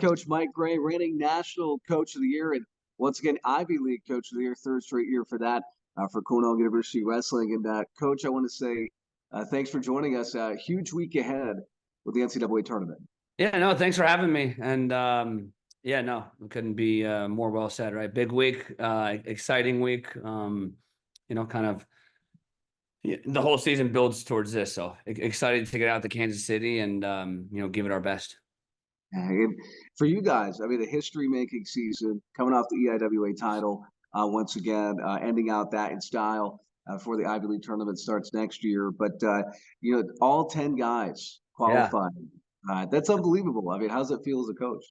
Coach Mike Gray, reigning National Coach of the Year, and once again Ivy League Coach of the Year, third straight year for that for Cornell University Wrestling. And Coach, I want to say thanks for joining us. Huge week ahead with the NCAA tournament. Yeah, no, thanks for having me. And yeah, no, it couldn't be more well said, right? Big week, exciting week. Kind of the whole season builds towards this. So excited to get out to Kansas City and give it our best. And for you guys, I mean, a history-making season coming off the EIWA title once again, ending out that in style for the Ivy League tournament starts next year. But all 10 guys Yeah. qualifying. That's unbelievable. I mean, how's it feel as a coach?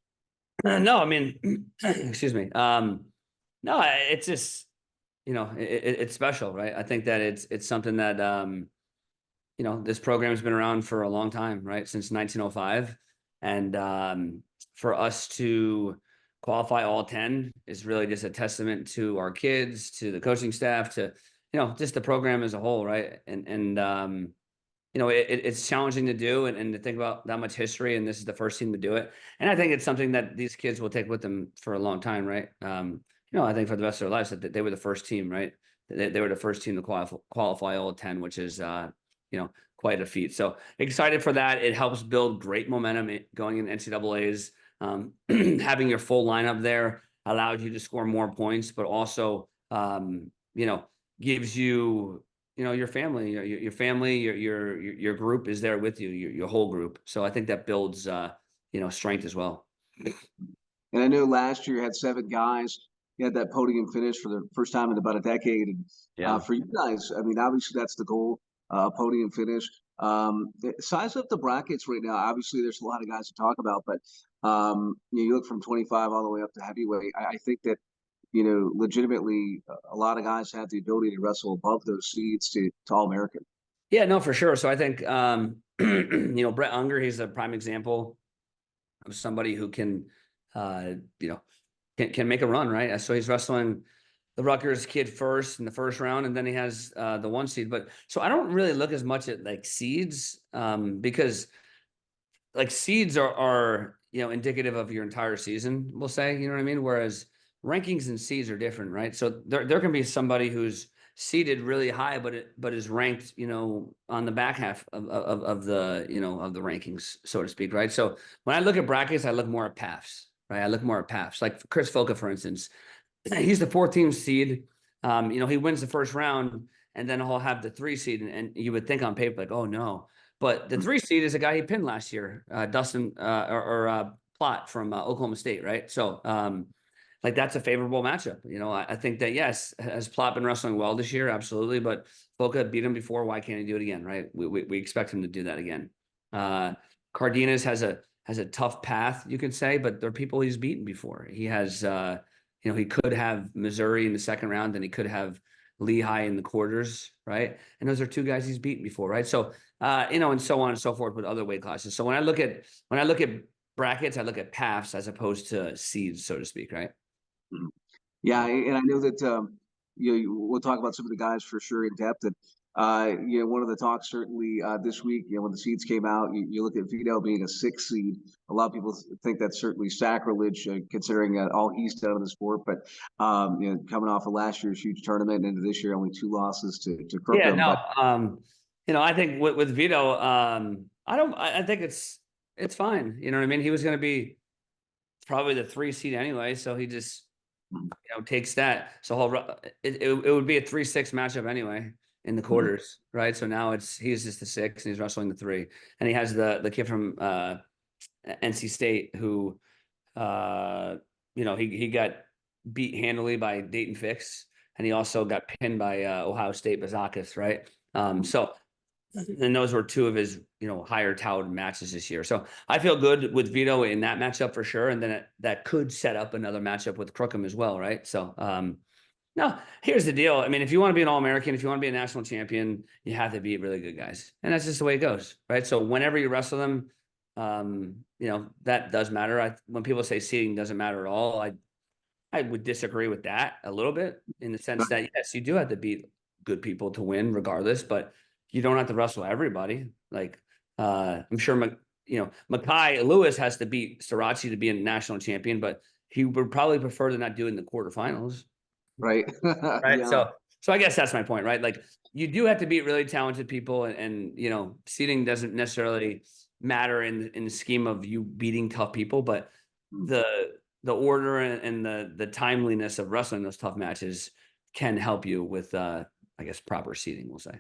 No, I mean, excuse me. No, it's just, it's special, right? I think that it's something that, this program has been around for a long time, right? Since 1905. And for us to qualify all 10 is really just a testament to our kids, to the coaching staff, to, just the program as a whole, right? It's challenging to do and to think about that much history, and this is the first team to do it. And I think it's something that these kids will take with them for a long time, right? I think for the rest of their lives that they were the first team, right? They were the first team to qualify all 10, which is, quite a feat. So excited for that. It helps build great momentum going in NCAAs. Having your full lineup there allows you to score more points, but also, gives you, your family, your family, your group is there with you, your whole group. So I think that builds, strength as well. And I know last year you had 7 guys. You had that podium finish for the first time in about a decade. And for you guys, I mean, obviously that's the goal, podium finish. Size up the brackets right now. Obviously, there's a lot of guys to talk about, but you look from 25 all the way up to heavyweight. I think that legitimately, a lot of guys have the ability to wrestle above those seeds to All-American. Yeah, no, for sure. So I think, Brett Unger, he's a prime example of somebody who can, can make a run, right? So he's wrestling the Rutgers kid first in the first round, and then he has the 1 seed. But so I don't really look as much at like seeds, because like seeds are indicative of your entire season, we'll say, you know what I mean? Whereas rankings and seeds are different, right? So there can be somebody who's seeded really high, but is ranked, on the back half of the, of the rankings, so to speak, right? So when I look at brackets, I look more at paths, right? I look more at paths. Like Chris Foca, for instance, he's the 14th seed. He wins the first round, and then he'll have the 3 seed, and you would think on paper like, oh no. But the 3 seed is a guy he pinned last year, Dustin Plott from Oklahoma State, right? So like that's a favorable matchup. I think that yes, has Plott been wrestling well this year? Absolutely. But Foca beat him before. Why can't he do it again? Right? We expect him to do that again. Cardenas has a tough path, you could say, but there are people he's beaten before. He has he could have Missouri in the second round, and he could have Lehigh in the quarters, right? And those are 2 guys he's beaten before, right? So and so on and so forth with other weight classes. So when I look at brackets, I look at paths as opposed to seeds, so to speak, right? Yeah, and I know that we'll talk about some of the guys for sure in depth. And one of the talks certainly this week, when the seeds came out, you look at Vito being a 6 seed. A lot of people think that's certainly sacrilege, considering all he's done in the sport. But coming off of last year's huge tournament and into this year, only 2 losses to Crookham. Yeah, no, I think with Vito, I think it's fine. You know what I mean? He was going to be probably the 3 seed anyway, so he just takes that. So it would be a 3-6 matchup anyway in the quarters, right? So now he's just the 6 and he's wrestling the 3, and he has the kid from NC State who he got beat handily by Dayton Fix, and he also got pinned by Ohio State Bazakis, right? And those were 2 of his, higher touted matches this year. So I feel good with Vito in that matchup for sure. And then that could set up another matchup with Crookham as well, right? So, no, here's the deal. I mean, if you want to be an All-American, if you want to be a national champion, you have to beat really good guys. And that's just the way it goes, right? So whenever you wrestle them, that does matter. When people say seeding doesn't matter at all, I would disagree with that a little bit, in the sense that, yes, you do have to beat good people to win regardless, but you don't have to wrestle everybody. Like, I'm sure Makai Lewis has to beat Srirachi to be a national champion, but he would probably prefer to not do it in the quarterfinals. Right. Right. Yeah. So I guess that's my point, right? Like you do have to beat really talented people, and seeding doesn't necessarily matter in the scheme of you beating tough people, but the order and the timeliness of wrestling those tough matches can help you with I guess proper seeding, we'll say.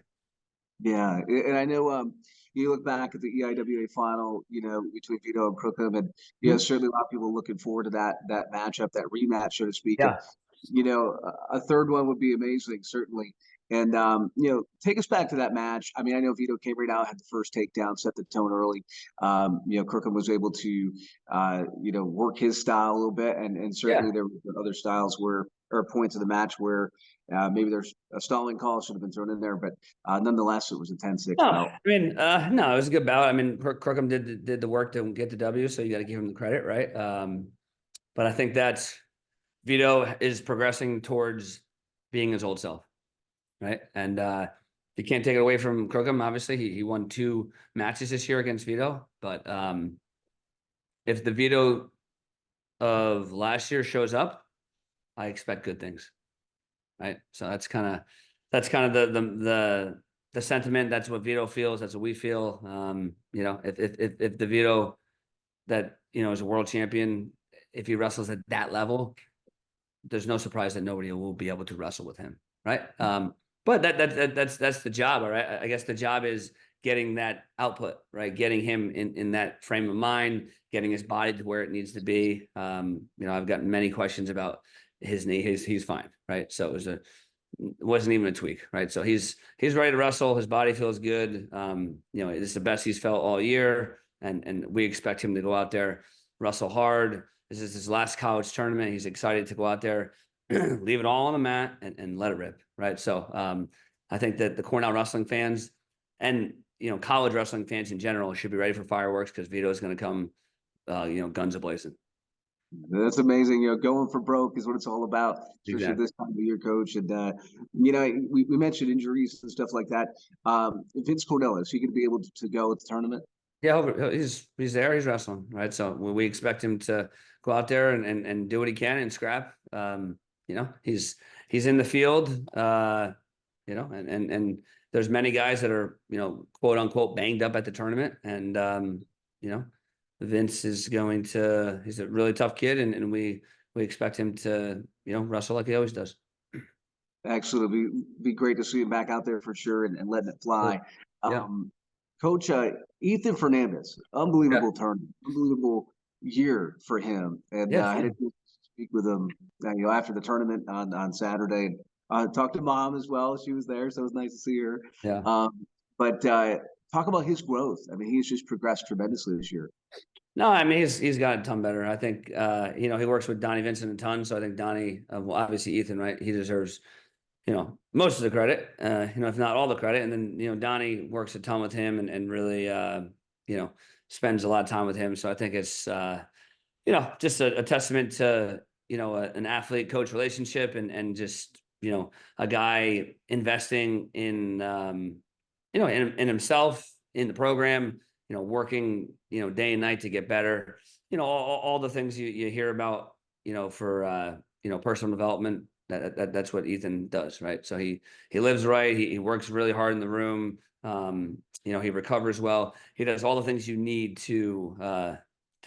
Yeah, and I know you look back at the EIWA final, between Vito and Crookham, and certainly a lot of people looking forward to that matchup, that rematch, so to speak. Yeah. And a third one would be amazing, certainly. And take us back to that match. I mean, I know Vito came right out, had the first takedown, set the tone early. Crookham was able to work his style a little bit, and certainly there were other styles or points of the match where maybe there's a stalling call should have been thrown in there, but nonetheless, it was a 10-6 No, bout. I mean, no, it was a good bout. I mean, Crookham did the work to get the W, so you got to give him the credit, right? But I think that Vito is progressing towards being his old self, right? And you can't take it away from Crookham. Obviously, he won 2 matches this year against Vito, but if the Vito of last year shows up, I expect good things, right? So that's kind of the sentiment. That's what Vito feels. That's what we feel. If the Vito that is a world champion, if he wrestles at that level, there's no surprise that nobody will be able to wrestle with him, right? But that's the job, all right. I guess the job is getting that output, right? Getting him in that frame of mind, getting his body to where it needs to be. I've gotten many questions about his knee. He's fine, right? So it wasn't even a tweak, right? So he's ready to wrestle. His body feels good. It's the best he's felt all year, and we expect him to go out there, wrestle hard. This is his last college tournament. He's excited to go out there, leave it all on the mat, and let it rip, right? So I think that the Cornell wrestling fans and college wrestling fans in general should be ready for fireworks, because Vito is going to come, guns a-blazing. That's amazing. Going for broke is what it's all about, especially Exactly. this time of year, coach. And we mentioned injuries and stuff like that. Vince Cornell, is he going to be able to go at the tournament? Yeah, he's there. He's wrestling, right? So we expect him to go out there and do what he can and scrap. He's in the field. And there's many guys that are quote unquote banged up at the tournament, and Vince is he's a really tough kid, and we expect him to wrestle like he always does. Excellent. Be great to see him back out there for sure, and letting it fly. Yeah. Coach, Ethan Fernandez, unbelievable tournament, unbelievable year for him. And I had a chance to speak with him, after the tournament on Saturday. And talked to Mom as well. She was there, so it was nice to see her. Yeah. But talk about his growth. I mean, he's just progressed tremendously this year. No, I mean he's gotten a ton better. I think he works with Donnie Vincent a ton, so I think Donnie, well, obviously Ethan, right? He deserves most of the credit, if not all the credit. And then Donnie works a ton with him and really spends a lot of time with him. So I think it's just a testament to an athlete coach relationship, and just a guy investing in in himself, in the program, working day and night to get better, all the things you hear about for personal development. That's what Ethan does, right? So he lives right. He works really hard in the room. He recovers well. He does all the things you need to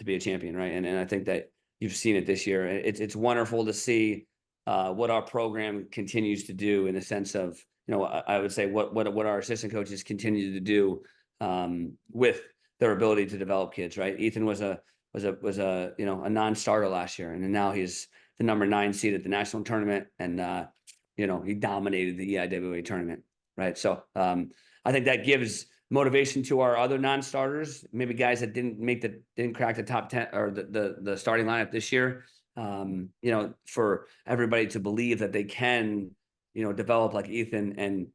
be a champion, right? And I think that you've seen it this year. It's wonderful to see what our program continues to do, in a sense of I would say what our assistant coaches continue to do with their ability to develop kids, right? Ethan was a a non-starter last year, and now he's the number 9 seed at the national tournament, and he dominated the EIWA tournament, right? So I think that gives motivation to our other non-starters, maybe guys that didn't crack the top 10 or the starting lineup this year. For everybody to believe that they can develop like Ethan, and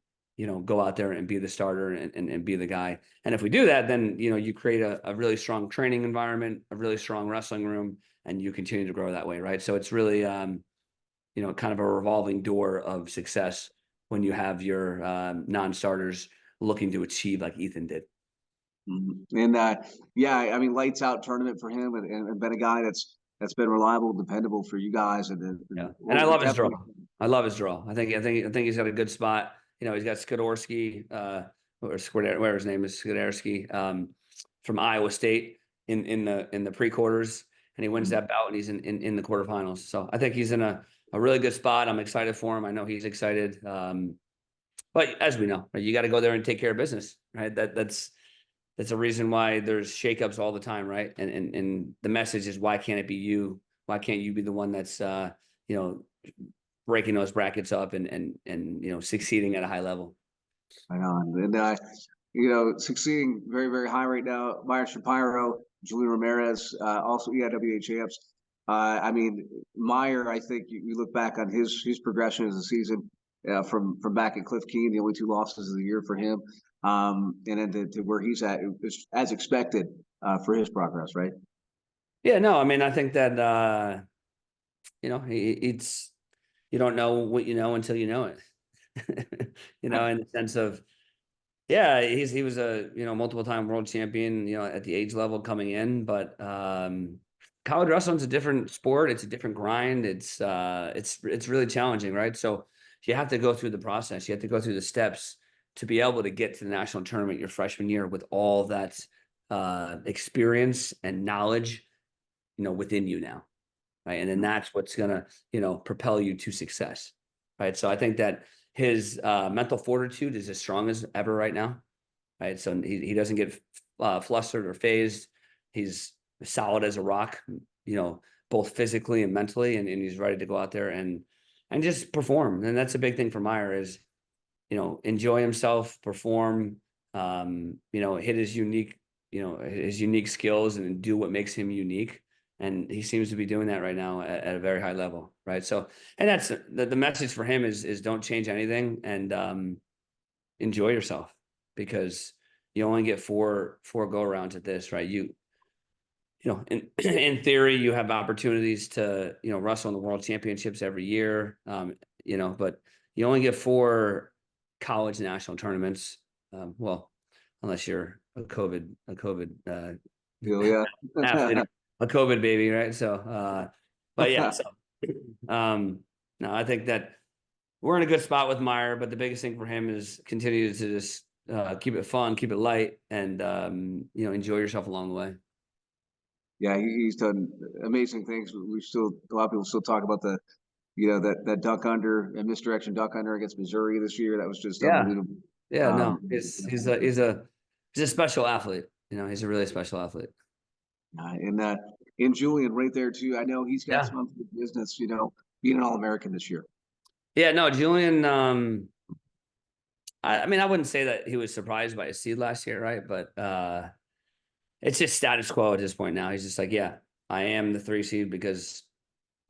go out there and be the starter and be the guy. And if we do that, then you create a really strong training environment, a really strong wrestling room, and you continue to grow that way, right? So it's really kind of a revolving door of success when you have your non-starters looking to achieve like Ethan did. And yeah, I mean, lights out tournament for him, and been a guy that's been reliable, dependable for you guys, Yeah, and and I we'll love his draw. definitely. I love his draw. I think he's got a good spot. You know, he's got Skidorsky, or whatever his name is, Skidorsky, from Iowa State in the pre-quarters, and he wins that bout, and he's in the quarterfinals. So I think he's in a really good spot. I'm excited for him. I know he's excited. But as we know, right, you got to go there and take care of business, right? That's a reason why there's shakeups all the time, right? And the message is, why can't it be you? Why can't you be the one that's you know, breaking those brackets up and succeeding at a high level? Right on. And succeeding very, very high right now. Meyer Shapiro, Julian Ramirez, also EIWA champs. I mean, Meyer, I think you look back on his progression as a season, from back at Cliff Keen, the only 2 losses of the year for him, and then to where he's at, as expected, for his progress, right? Yeah, no, I mean, I think that it's, you don't know what you know until you know it. In the sense of, yeah, he was a multiple time world champion, at the age level coming in, but college wrestling's a different sport. It's a different grind. It's really challenging, right? So you have to go through the process. You have to go through the steps to be able to get to the national tournament your freshman year with all that experience and knowledge, within you now, right? And then that's what's gonna, propel you to success, right? So I think that his mental fortitude is as strong as ever right now, right? So he doesn't get flustered or phased. He's solid as a rock, both physically and mentally, and he's ready to go out there and just perform. And that's a big thing for Meyer is, enjoy himself, perform, hit his unique skills and do what makes him unique. And he seems to be doing that right now at a very high level, right? So, and that's the message for him is don't change anything and enjoy yourself, because you only get four go arounds at this, right? In theory, you have opportunities to wrestle in the world championships every year, but you only get 4 college national tournaments. Well, unless you're a COVID Yeah. athlete, a COVID baby, right? So, but yeah, so no, I think that we're in a good spot with Meyer, but the biggest thing for him is continue to just keep it fun, keep it light, and enjoy yourself along the way. Yeah, he's done amazing things. A lot of people still talk about that duck under and misdirection duck under against Missouri this year. That was just Yeah, unbelievable. yeah, no, he's a special athlete. He's a really special athlete. And Julian right there too. I know he's got Yeah, some unfinished business. Being an All-American this year. yeah, no, Julian. I mean, I wouldn't say that he was surprised by his seed last year, right? But it's just status quo at this point now. He's just like, yeah, I am the 3 seed because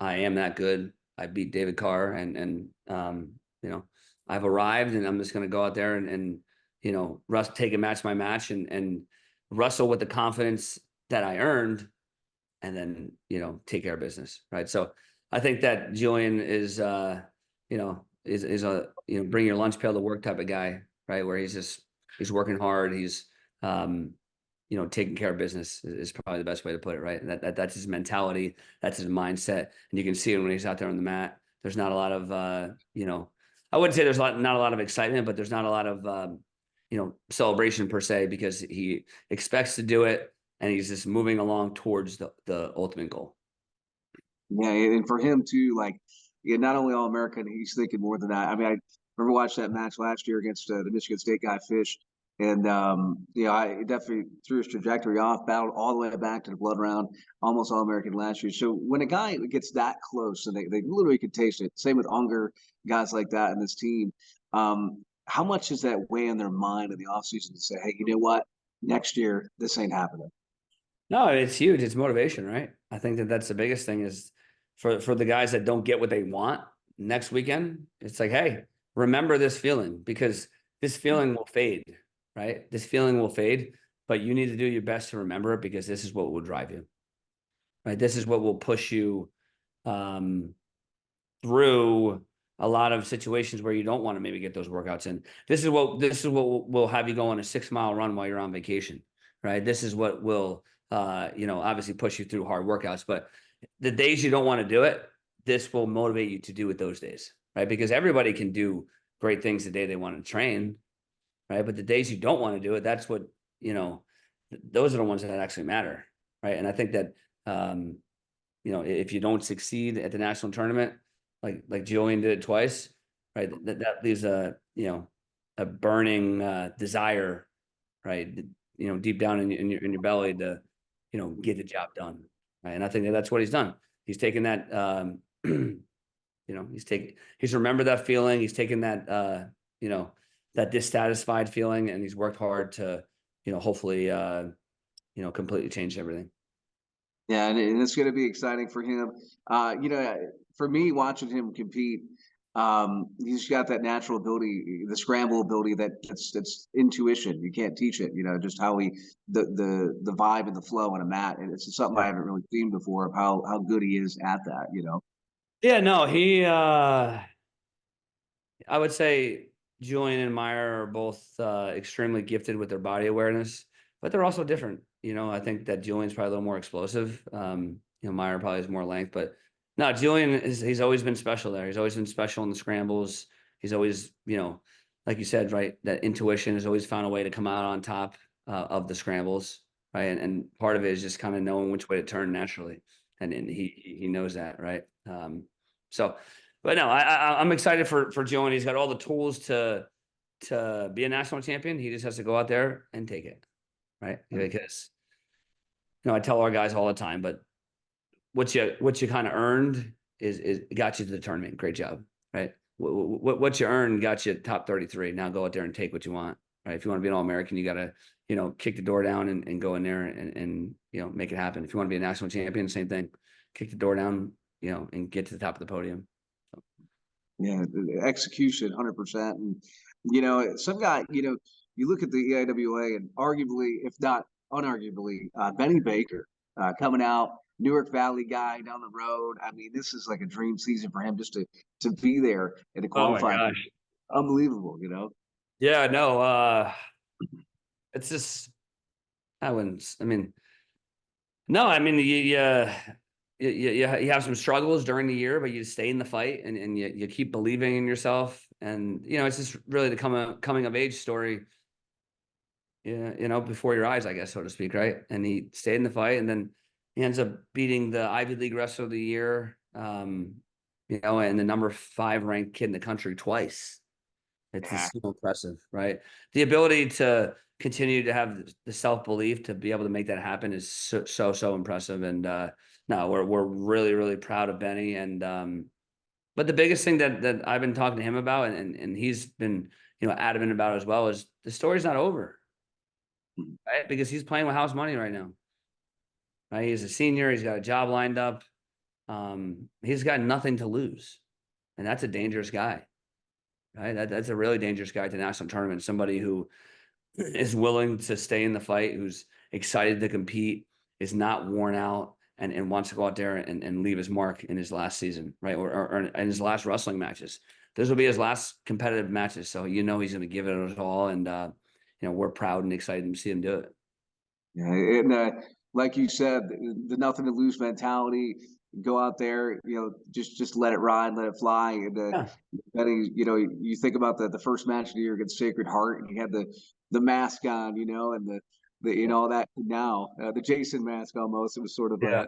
I am that good. I beat David Carr, and I've arrived, and I'm just going to go out there and take a match by match and wrestle with the confidence that I earned, and then take care of business, right? So I think that Julian is is a bring your lunch pail to work type of guy, right? Where he's working hard. He's taking care of business is probably the best way to put it, right? And that's his mentality, that's his mindset, and you can see it when he's out there on the mat. There's not a lot of I wouldn't say there's not a lot of excitement, but there's not a lot of celebration per se, because he expects to do it and he's just moving along towards the ultimate goal. Yeah, and for him too, like, not only All-American, he's thinking more than that. I mean, I remember watching that match last year against the Michigan State guy, Fish, and I definitely threw his trajectory off, battled all the way back to the blood round, almost All-American last year. So when a guy gets that close, and they literally could taste it, same with Unger, guys like that in this team, how much does that weigh in their mind in the offseason to say, hey, you know what, next year this ain't happening? No, it's huge. It's motivation, right? I think that's the biggest thing is for the guys that don't get what they want next weekend. It's like, hey, remember this feeling, because this feeling will fade, right? This feeling will fade, but you need to do your best to remember it, because this is what will drive you, right? This is what will push you through a lot of situations where you don't want to maybe get those workouts in. This is what will have you go on a 6-mile run while you're on vacation, right? This is what will, obviously push you through hard workouts, but the days you don't want to do it, this will motivate you to do it those days, right? Because everybody can do great things the day they want to train, right? But the days you don't want to do it, that's what, those are the ones that actually matter, right? And I think that, if you don't succeed at the national tournament, like Julian did it twice, right? That leaves a burning desire, right? Deep down in your belly to, get the job done, right? And I think that's what he's done. He's taken that, he's remembered that feeling. He's taken that, that dissatisfied feeling, and he's worked hard to, hopefully, completely change everything. Yeah, and it's going to be exciting for him. For me, watching him compete, he's got that natural ability, the scramble ability that's intuition. You can't teach it. Just how the vibe and the flow on a mat, and it's something I haven't really seen before of how good he is at that. Yeah, no, I would say Julian and Meyer are both extremely gifted with their body awareness, but they're also different. I think that Julian's probably a little more explosive. Meyer probably has more length, but no, Julian he's always been special there. He's always been special in the scrambles. He's always, like you said, right, that intuition has always found a way to come out on top of the scrambles, right? And part of it is just kind of knowing which way to turn naturally, and he knows that, right? So. But no, I'm excited for Joe, and he's got all the tools to be a national champion. He just has to go out there and take it, right? Because I tell our guys all the time, but what you kind of earned is got you to the tournament. Great job, right? What you earned got you top 33. Now go out there and take what you want, right? If you want to be an All-American, you got to kick the door down and go in there and make it happen. If you want to be a national champion, same thing, kick the door down, and get to the top of the podium. Yeah, execution, 100%. And some guy, you look at the EIWA, and arguably, if not unarguably, Benny Baker coming out, Newark Valley guy down the road. I mean, this is like a dream season for him just to be there and to qualify. Oh my gosh, unbelievable, Yeah, no, it's just I wouldn't. I mean, no, I mean you have some struggles during the year, but you stay in the fight and you keep believing in yourself. And, it's just really the coming of age story, before your eyes, I guess, so to speak. Right. And he stayed in the fight, and then he ends up beating the Ivy League Wrestler of the Year, and the number 5 ranked kid in the country twice. It's just so impressive, right? The ability to continue to have the self-belief to be able to make that happen is so impressive. And no, we're really, really proud of Benny. And but the biggest thing that I've been talking to him about, and he's been adamant about as well, is the story's not over, right? Because he's playing with house money right now, right? He's a senior. He's got a job lined up. He's got nothing to lose, and that's a dangerous guy. Right, that's a really dangerous guy to national tournament. Somebody who is willing to stay in the fight, who's excited to compete, is not worn out, and wants to go out there and leave his mark in his last season, right, or in his last wrestling matches. This will be his last competitive matches, so he's going to give it his all, and we're proud and excited to see him do it. Yeah, and like you said, the nothing to lose mentality. Go out there, just let it ride, let it fly. And Benny, you think about the first match of the year against Sacred Heart, and he had the mask on, and the all that. Now the Jason mask almost. It was sort of yeah.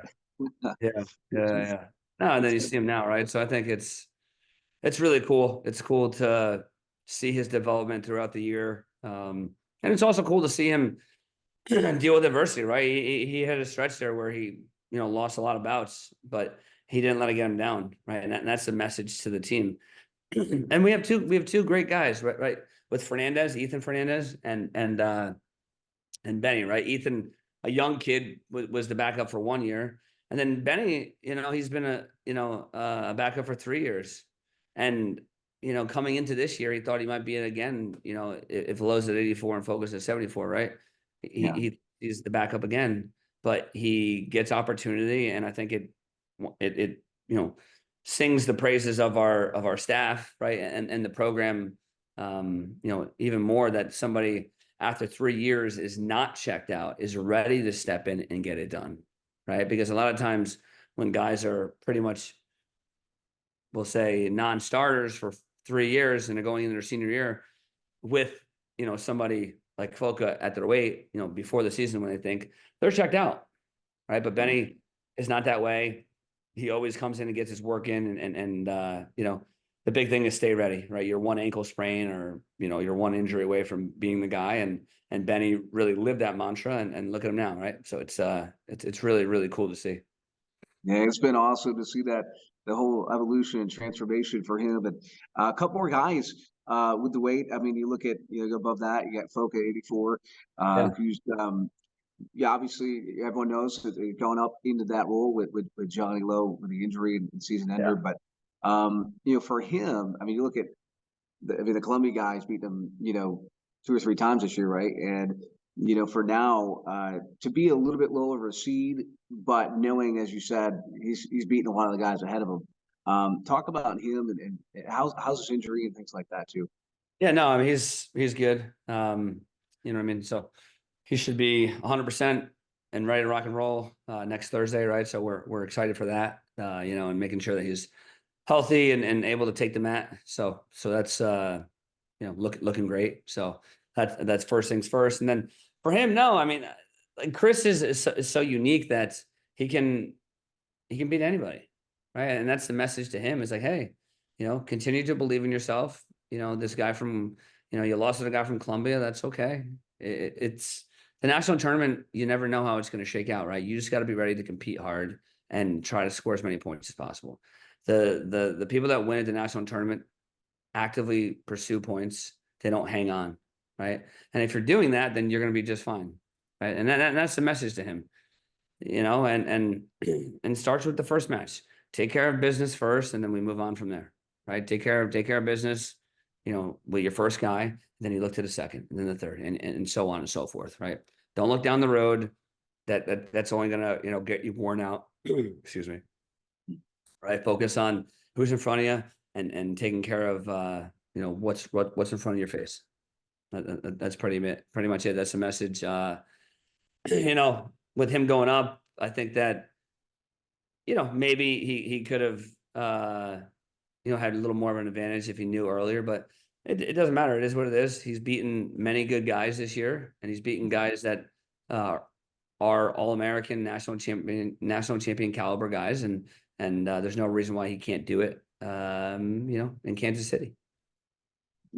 No, and then you see him now, right? So I think it's really cool. It's cool to see his development throughout the year, and it's also cool to see him deal with adversity, right? He had a stretch there where he, lost a lot of bouts, but he didn't let it get him down, right? And that's the message to the team. And we have two great guys, right? With Ethan Fernandez, and Benny, right? Ethan, a young kid, was the backup for 1 year, and then Benny, he's been a backup for 3 years, and coming into this year, he thought he might be it again. If Lowe's at 84 and Focus at 74, right? He's the backup again, but he gets opportunity, and I think it sings the praises of our staff, right, and the program, even more, that somebody after 3 years is not checked out, is ready to step in and get it done, right? Because a lot of times when guys are pretty much, we'll say, non-starters for 3 years and they're going into their senior year with, somebody like Foca at their weight, before the season when they think they're checked out, right? But Benny is not that way. He always comes in and gets his work in, and the big thing is stay ready, right? You're one ankle sprain or, you're one injury away from being the guy. And Benny really lived that mantra, and look at him now, right? So it's really, really cool to see. Yeah, it's been awesome to see that the whole evolution and transformation for him, and a couple more guys with the weight. I mean, you look at above that, you got Foca 84, Yeah. who's yeah, obviously everyone knows that they're going up into that role with Johnny Lowe with the injury and season ender. Yeah. But for him, I mean, you look at the Columbia guys beat them, 2 or 3 times this year, right? And for now, to be a little bit lower of a seed, but knowing, as you said, he's beating a lot of the guys ahead of him. Talk about him and how's his injury and things like that too. Yeah, no, I mean, he's good. You know what I mean? So he should be 100% and ready to rock and roll next Thursday, right? So we're excited for that, and making sure that he's healthy and able to take the mat. So that's looking great. So that's first things first. And then for him, no, I mean, like Chris is so unique that he can beat anybody, right? And that's the message to him, is like, hey, continue to believe in yourself. This guy from, you lost to the guy from Columbia. That's okay. It's the national tournament. You never know how it's going to shake out, right? You just got to be ready to compete hard and try to score as many points as possible. The people that win at the national tournament actively pursue points. They don't hang on, right? And if you're doing that, then you're going to be just fine, right? And that's the message to him, and starts with the first match. Take care of business first, and then we move on from there, right? Take care of business, with your first guy. Then you look to the second, and then the third, and so on and so forth, right? Don't look down the road. That's only gonna get you worn out. Excuse me. Right. Focus on who's in front of you, and taking care of what's in front of your face. That's pretty much it. That's the message. With him going up, I think that maybe he could have had a little more of an advantage if he knew earlier, but it doesn't matter. It is what it is. He's beaten many good guys this year, and he's beaten guys that are All-American, national champion caliber guys, and there's no reason why he can't do it. In Kansas City.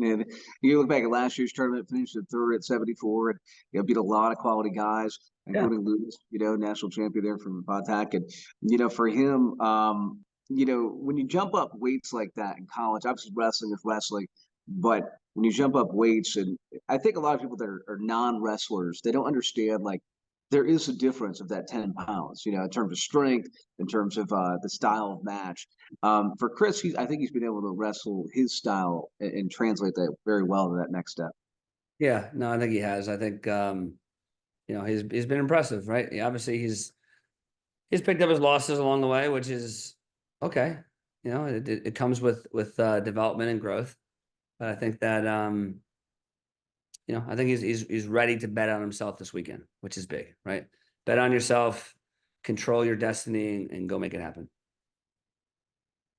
And you look back at last year's tournament, finished at third at 74, and beat a lot of quality guys, including Lewis, national champion there from Bontac. And for him, when you jump up weights like that in college, obviously wrestling is wrestling, but when you jump up weights, and I think a lot of people that are non-wrestlers, they don't understand, like, there is a difference of that 10 pounds, in terms of strength, in terms of the style of match. For Chris, I think he's been able to wrestle his style and translate that very well to that next step. Yeah, no, I think he has. I think he's been impressive, right? Obviously, he's picked up his losses along the way, which is okay. It comes with development and growth. But I think that I think he's ready to bet on himself this weekend, which is big, right? Bet on yourself, control your destiny, and go make it happen.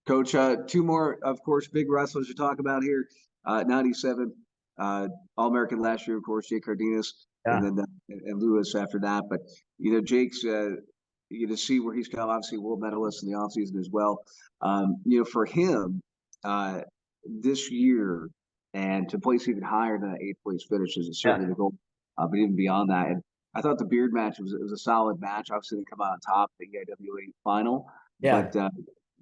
Coach, 2 more, of course, big wrestlers to talk about here. 97, All-American last year, of course, Jake Cardenas, and then and Lewis after that. But Jake's to see where he's come, obviously world medalist in the offseason as well. For him, this year, and to place even higher than that 8th place finish is certainly the goal. But even beyond that, and I thought the Beard match was a solid match. Obviously, they come out on top the EIWA final, but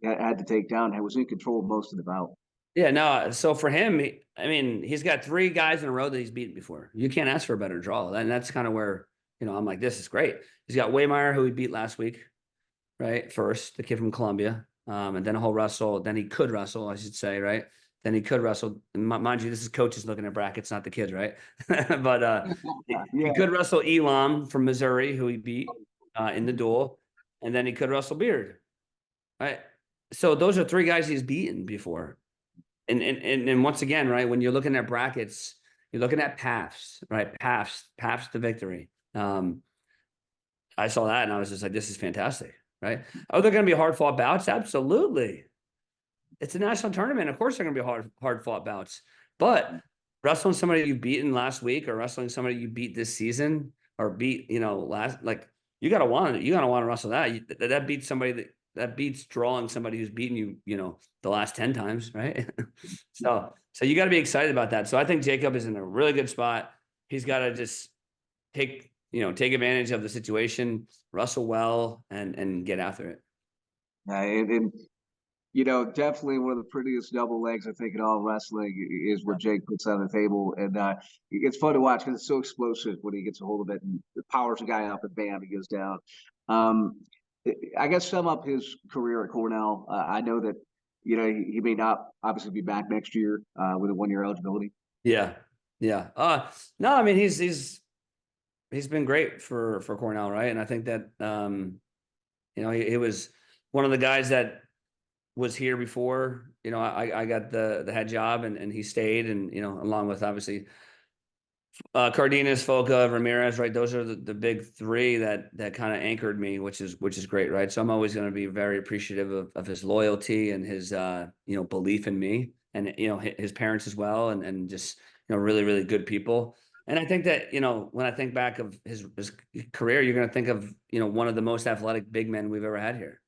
had to take down. He was in control of most of the bout. Yeah, no. So for him, he's got 3 guys in a row that he's beaten before. You can't ask for a better draw, and that's kind of where I'm like, this is great. He's got Waymeyer, who he beat last week, right? First, the kid from Columbia, and then he'll wrestle. Then he could wrestle, I should say, right? Then he could wrestle. And mind you, this is coaches looking at brackets, not the kids, right? But he could wrestle Elam from Missouri, who he beat in the duel, and then he could wrestle Beard, right? So those are 3 guys he's beaten before. And once again, right, when you're looking at brackets, you're looking at paths, right? Paths to victory. I saw that and I was just like, this is fantastic, right? Are there going to be hard fought bouts? Absolutely. It's a national tournament. Of course, they're going to be hard fought bouts. But wrestling somebody you beaten last week, or wrestling somebody you beat this season, or beat last, like you gotta want to wrestle that. That beats somebody that beats drawing somebody who's beaten you the last 10 times, right? so you got to be excited about that. So I think Jacob is in a really good spot. He's got to just take advantage of the situation, wrestle well, and get after it. And definitely one of the prettiest double legs I think in all wrestling is what Jake puts on the table, and it's fun to watch because it's so explosive when he gets a hold of it and powers a guy up and bam, he goes down. I guess sum up his career at Cornell. I know that he may not obviously be back next year with a 1-year eligibility. Yeah. No, I mean he's been great for Cornell, right? And I think that he was one of the guys that was here before, I got the head job, and he stayed, and, along with obviously Cardenas, Foca, Ramirez, right? Those are the big three that kind of anchored me, which is great, right? So I'm always going to be very appreciative of his loyalty and his, belief in me, and, his parents as well. And just, really, really good people. And I think that, when I think back of his career, you're going to think of, one of the most athletic big men we've ever had here.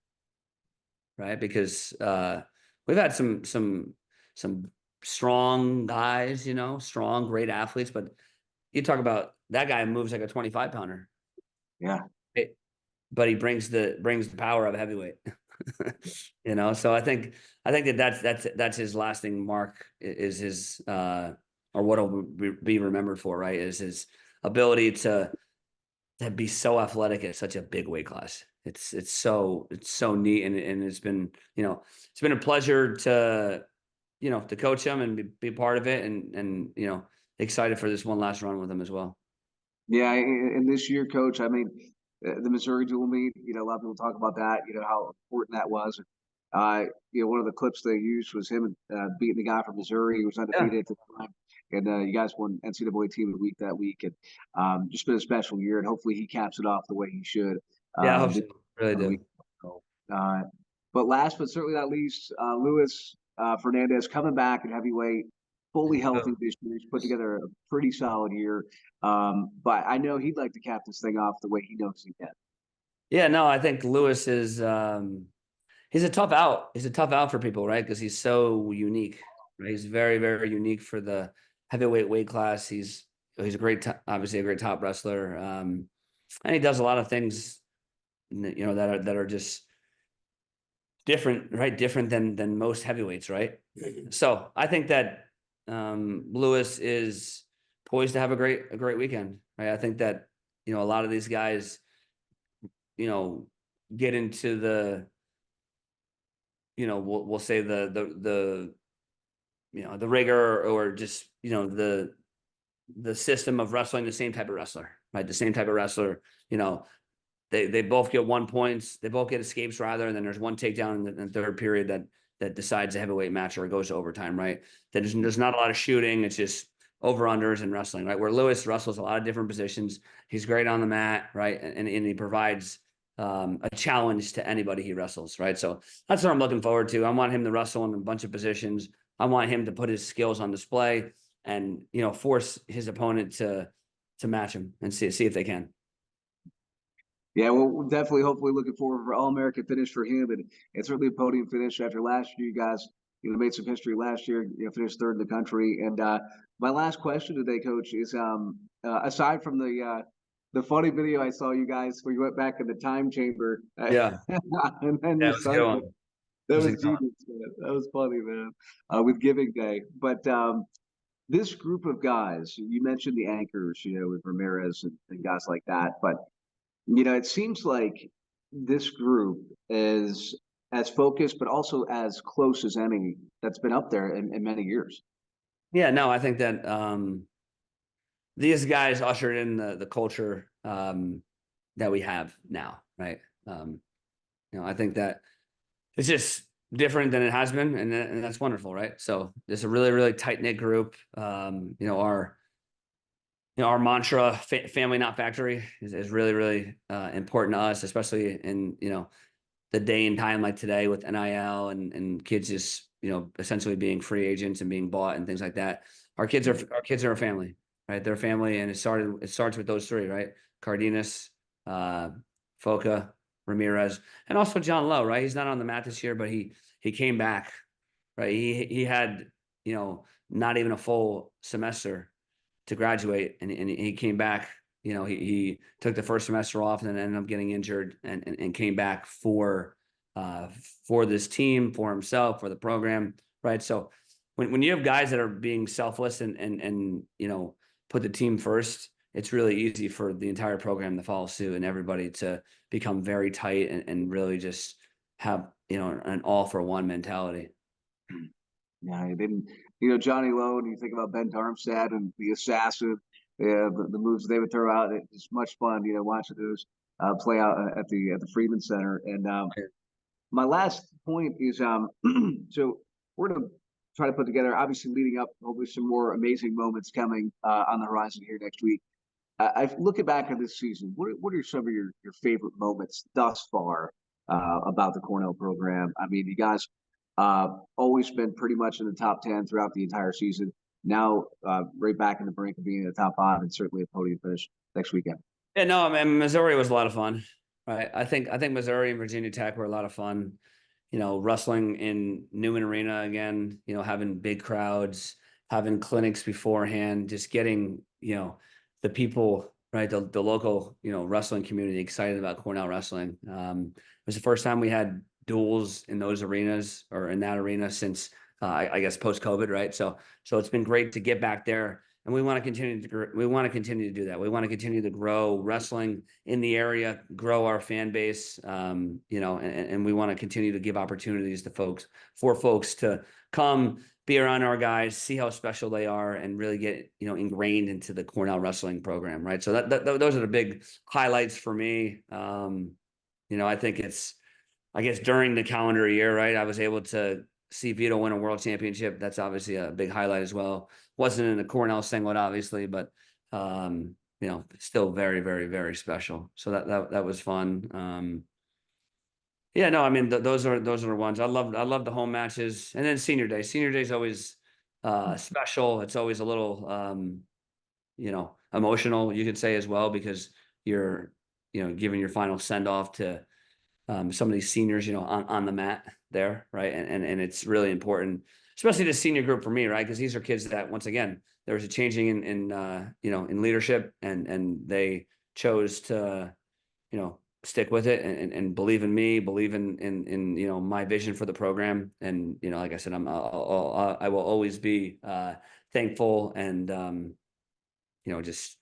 Right. Because we've had some strong guys, strong, great athletes, but you talk about that guy moves like a 25-pounder. Yeah. But he brings the power of heavyweight. So I think that's his lasting mark, is his or what he'll be remembered for, right? Is his ability to be so athletic at such a big weight class. It's so neat, and it's been a pleasure to coach him and be part of it, and excited for this one last run with him as well. Yeah, and this year, Coach, I mean, the Missouri dual meet, a lot of people talk about that, how important that was. One of the clips they used was him beating the guy from Missouri who was undefeated at the time. And you guys won NCAA Team of the Week that week. And just been a special year, and hopefully he caps it off the way he should. Yeah, I hope so. Really do. But last but certainly not least, Luis Fernandez coming back at heavyweight, fully healthy this year. He's put together a pretty solid year. But I know he'd like to cap this thing off the way he knows he can. Yeah, no, I think Luis is he's a tough out. He's a tough out for people, right? Because he's so unique. Right? He's very, very unique for the heavyweight weight class. He's obviously a great top wrestler, and he does a lot of things, that are just different, right? Different than most heavyweights, right? So I think that Luis is poised to have a great weekend, right? I think that a lot of these guys, get into the, we'll say the rigor, or just the system of wrestling the same type of wrestler, right? The same type of wrestler, they both get 1 points, they both get escapes rather, and then there's one takedown in the third period that decides a heavyweight match, or it goes to overtime, right? There's not a lot of shooting. It's just over-unders in wrestling, right? Where Luis wrestles a lot of different positions. He's great on the mat, right? And he provides a challenge to anybody he wrestles, right? So that's what I'm looking forward to. I want him to wrestle in a bunch of positions. I want him to put his skills on display and, force his opponent to match him and see if they can. Yeah, well, we're definitely, hopefully looking forward for All-American finish for him. And it's certainly a podium finish after last year. You guys, made some history last year, finished third in the country. And my last question today, Coach, is aside from the funny video I saw you guys where you went back in the time chamber. Yeah. And then your son. That was genius, man. That was funny, man. With Giving Day. But this group of guys, you mentioned the anchors, with Ramirez and guys like that. But it seems like this group is as focused, but also as close as any that's been up there in many years. Yeah, no, I think that these guys ushered in the culture that we have now, right? I think that it's just different than it has been, and that's wonderful, right? So it's a really, really tight-knit group. Our our mantra, family, not factory, is really, really important to us, especially in, the day and time like today with NIL and kids just, essentially being free agents and being bought and things like that. Our kids are a family, right? They're a family, and it starts with those three, right? Cardenas, Foca, Ramirez, and also John Lowe, right? He's not on the mat this year, but he came back, right? He had, not even a full semester to graduate, and he came back. He took the first semester off and then ended up getting injured and came back for this team, for himself, for the program, right? So when you have guys that are being selfless and put the team first, it's really easy for the entire program to follow suit and everybody to become very tight and really just have an all for one mentality. Yeah, I didn't, Johnny Lowe, and you think about Ben Darmstadt and the assassin, the moves they would throw out. It's much fun, watching those play out at the Freeman Center. And my last point is, so we're gonna try to put together, obviously leading up, hopefully some more amazing moments coming on the horizon here next week. I looking back on this season, what are some of your favorite moments thus far about the Cornell program? I mean, you guys always been pretty much in the top 10 throughout the entire season. Now, right back in the brink of being in the top 5, and certainly a podium finish next weekend. Yeah, no, I mean, Missouri was a lot of fun, right? I think Missouri and Virginia Tech were a lot of fun. Wrestling in Newman Arena again. Having big crowds, having clinics beforehand, just getting the people, right, the local wrestling community excited about Cornell wrestling. It was the first time we had duels in those arenas or in that arena since I guess post COVID, right? So it's been great to get back there, and we want to continue to do that. We want to continue to grow wrestling in the area, grow our fan base, and we want to continue to give opportunities to folks to come be around our guys, see how special they are, and really get ingrained into the Cornell wrestling program, right? So those are the big highlights for me. I think I guess during the calendar year, right, I was able to see Vito win a world championship. That's obviously a big highlight as well. Wasn't in the Cornell singlet, obviously, but still very, very, very special. So that was fun. Yeah, no, I mean those are the ones I love. I love the home matches, and then senior day. Senior day is always special. It's always a little emotional, you could say, as well, because you're giving your final send off to some of these seniors, on the mat there, right? And it's really important, especially the senior group for me, right? Because these are kids that, once again, there was a changing in leadership, and they chose to, stick with it and believe in me, believe in my vision for the program. And, like I said, I will always be thankful and, just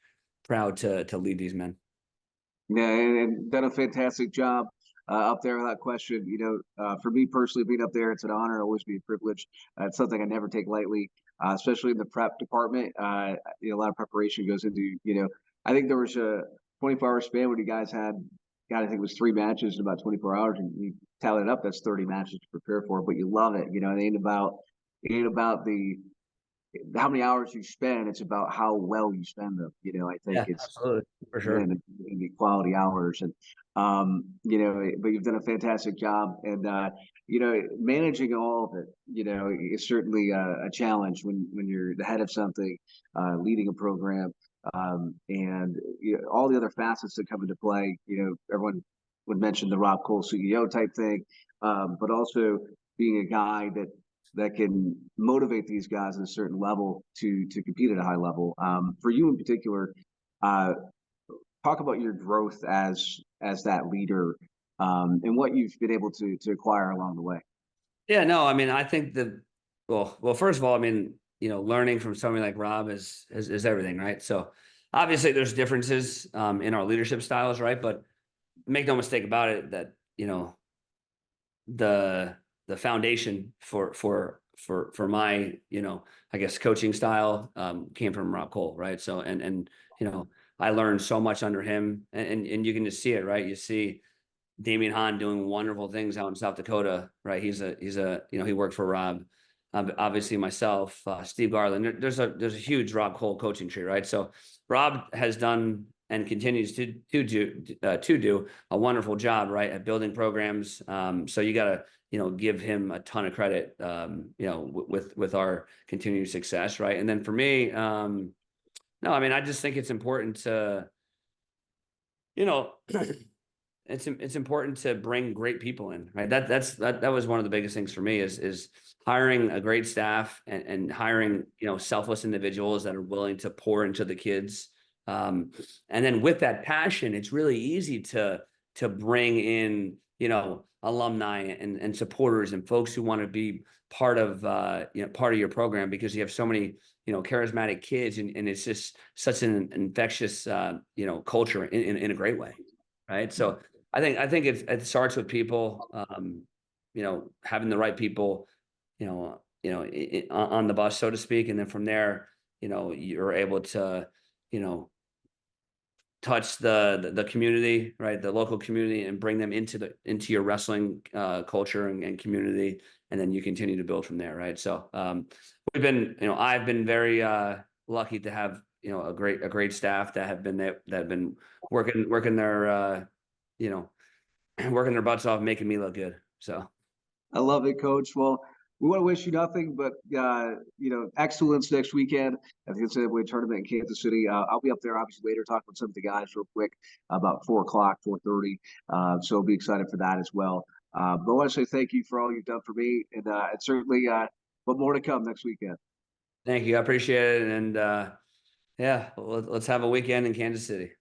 proud to lead these men. Yeah, and done a fantastic job up there without question. For me personally, being up there, it's an honor, always be a privilege. It's something I never take lightly, especially in the prep department. A lot of preparation goes into, I think there was a 24-hour span when you guys had, God, I think it was 3 matches in about 24 hours, and you tally it up, that's 30 matches to prepare for, but you love it. It ain't about the how many hours you spend, it's about how well you spend them. I think it's absolutely, for sure. And the quality hours, and but you've done a fantastic job, and managing all of it, is certainly a challenge when you're the head of something, leading a program, and all the other facets that come into play. Everyone would mention the Rob Cole CEO type thing, but also being a guy that can motivate these guys at a certain level to compete at a high level. For you in particular, talk about your growth as that leader, and what you've been able to acquire along the way. Yeah, no, I mean, I think well, first of all, I mean, learning from somebody like Rob is everything, right? So obviously there's differences in our leadership styles, right? But make no mistake about it that, the foundation for my, I guess coaching style came from Rob Cole, right? So and I learned so much under him, and you can just see it, right? You see Damian Hahn doing wonderful things out in South Dakota, right? He worked for Rob. obviously myself, Steve Garland. There's a huge Rob Cole coaching tree, right? So Rob has done and continues to do a wonderful job, right, at building programs. So you got to, give him a ton of credit, with our continued success, right? And then for me, no, I mean, I just think it's important to, it's important to bring great people in, right? That was one of the biggest things for me is hiring a great staff and hiring, selfless individuals that are willing to pour into the kids. And then with that passion, it's really easy to bring in, alumni and supporters and folks who want to be part of part of your program, because you have so many, charismatic kids, and it's just such an infectious culture in a great way. Right. So I think it starts with people, having the right people, on the bus, so to speak. And then from there, you're able to, touch the community, right? The local community, and bring them into your wrestling culture and community. And then you continue to build from there. Right. So I've been very lucky to have, a great staff that have been working their, working their butts off, making me look good. So I love it, Coach. Well, we want to wish you nothing but excellence next weekend at the NCAA Tournament in Kansas City. I'll be up there obviously later talking with some of the guys real quick about 4:00, 4:30. So I'll be excited for that as well. But I want to say thank you for all you've done for me, and certainly but more to come next weekend. Thank you. I appreciate it. And yeah, let's have a weekend in Kansas City.